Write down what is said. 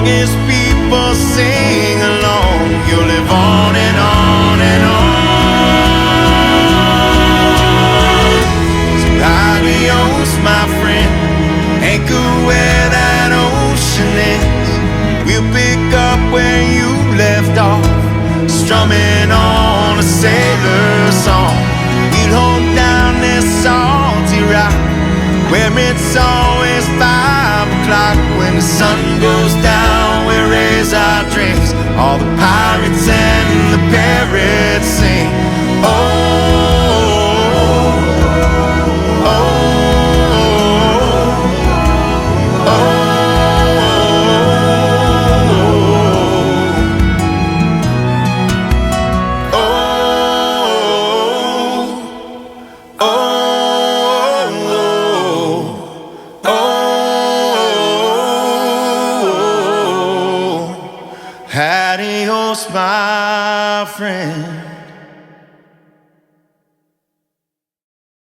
long as people sing along, you'll live on and on and on. So adios, my friend, anchor where that ocean ends. We'll pick up where you left off, strumming on a sailor song. We'll hold down this salty rock, where it's always 5 o'clock. When the sun goes down, we raise our drinks. All the pirates and the parrots sing. Oh, oh, oh, oh, oh, oh, oh. Adios, my friend.